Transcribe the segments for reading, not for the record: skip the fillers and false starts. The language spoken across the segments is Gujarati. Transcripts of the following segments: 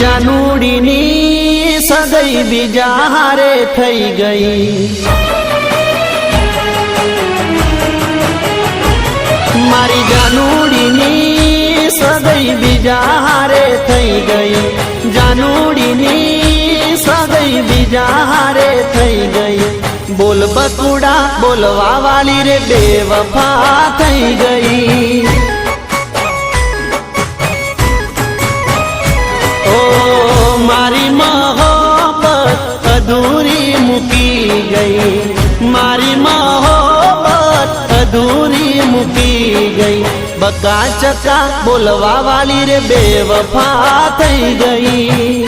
જાનુડીની સગાઈ બીજા હારે થઈ ગઈ। મારી જાનુડીની સગાઈ બીજા હારે થઈ ગઈ। જાનુડીની સગાઈ બીજા હારે થઈ ગઈ। બોલ બકુડા બોલવા વાળી રે બેવફા થઈ ગઈ। ઓ મારી મોહબ્બત અધૂરી મૂકી ગઈ। મારી મોહબ્બત અધૂરી મૂકી ગઈ। બકા ચકા બોલવા વાળી રે બેવફા થઈ ગઈ।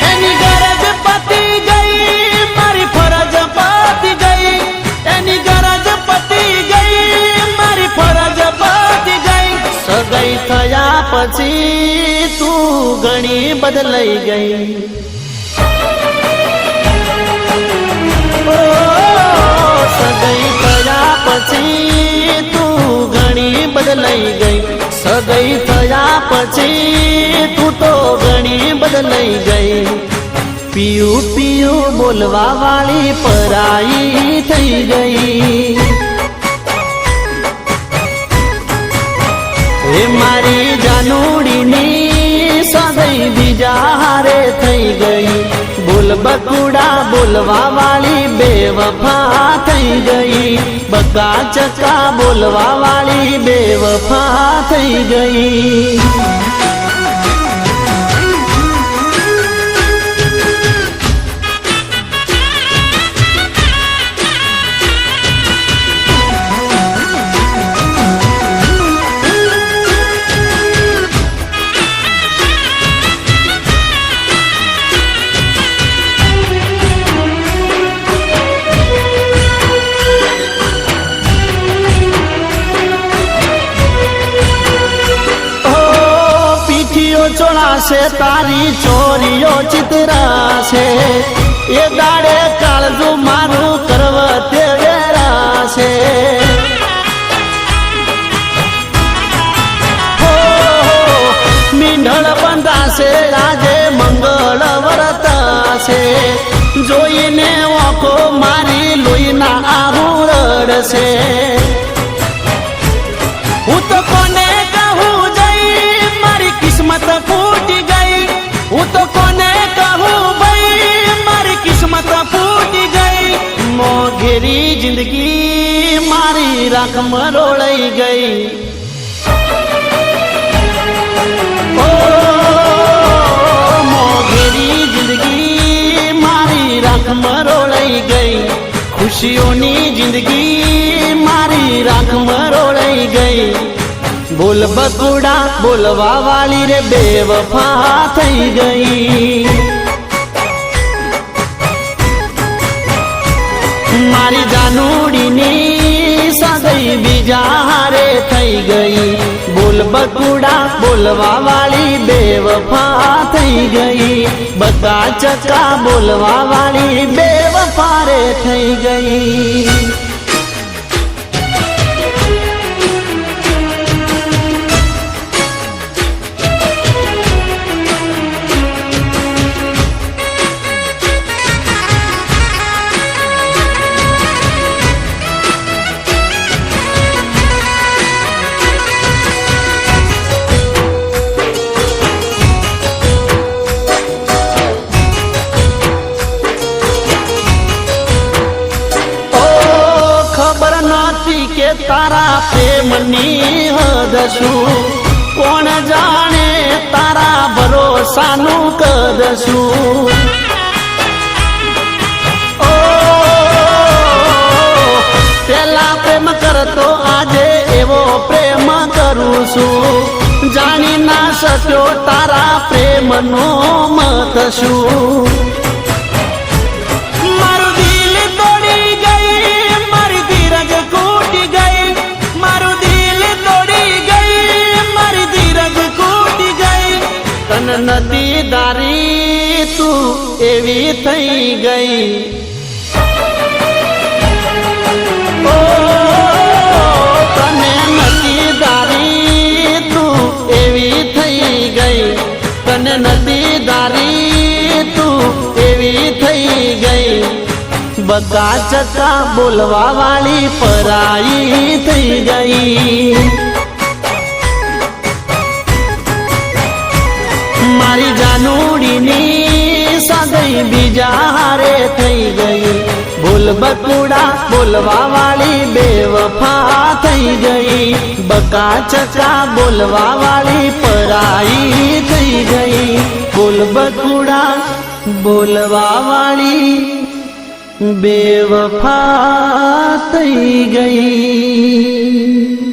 એની ગરજ પતી ગઈ, મારી ફરજ પતી ગઈ। એની ગરજ પતી ગઈ, મારી ફરજ પતી ગઈ। સગાઈ થયા પછી તું ઘણી બદલાઈ ગઈ। સગાઈ થયા પછી તું ઘણી બદલાઈ ગઈ। સગાઈ થયા પછી તું તો ઘણી બદલાઈ ગઈ। પિયું પિયું બોલવા વાળી પરાઈ થઈ ગઈ। એ મારી જાનુડીની સગાઈ બીજા હારે થઈ ગઈ। બોલ બકુડા બોલવા વાળી બેવફા થઈ ગઈ। બકા ચકા બોલવા વાળી બેવફા થઈ ગઈ। ચોળાશે તારી ચોરીઓ ચિતરાશે। એ દાડે કાળજું મારું કરવતે વેરાશે। મીંઢળ બંધાશે આજે મંગળ વર્તાશે। જોઈને ઓખો મારી લોહીના આહું રડશે। હું તો કોને કહું જઈ મારી કિસ્મત ફૂટી ગઈ। હું તો કોને કહું ભાઈ મારી કિસ્મત ફૂટી ગઈ। મોઘેરી જિંદગી મારી રાખ મરોળાઈ ગઈ। ઓ મોઘેરી જિંદગી મારી રાખ મરોળાઈ ગઈ। ખુશીઓની જિંદગી મારી રાખ મરોળાઈ ગઈ। બોલ બકુડા બોલવા વાળી રે બેવફા થઈ ગઈ। મારી જાનુડીની સગાઈ બીજા હારે થઈ ગઈ। બોલ બકુડા બોલવા વાળી બેવફા થઈ ગઈ। બકા ચકા બોલવા વાળી બેવફા રે થઈ ગઈ। તારા પ્રેમની હદ શું કોણ જાણે। તારા ભરોસાનું કદ શું। ઓ પેલા પ્રેમ કરતો આજે એવો પ્રેમ કરું છું। જાણી ના શક્યો તારા પ્રેમનો મત શું। નથી દારી તું એવી થઈ ગઈ। ઓ તને નથી દારી બકા ચકા બોલવા વાળી પરાઈ થઈ ગઈ. મારી જાનુડીની સગાઈ બીજા હારે થઈ ગઈ. બોલ બકુડા બોલવા વાળી બેવફા થઈ ગઈ. બકા ચકા બોલવા વાળી પરાઈ થઈ ગઈ. બોલ બકુડા બોલવા વાળી બેવફા થઈ ગઈ.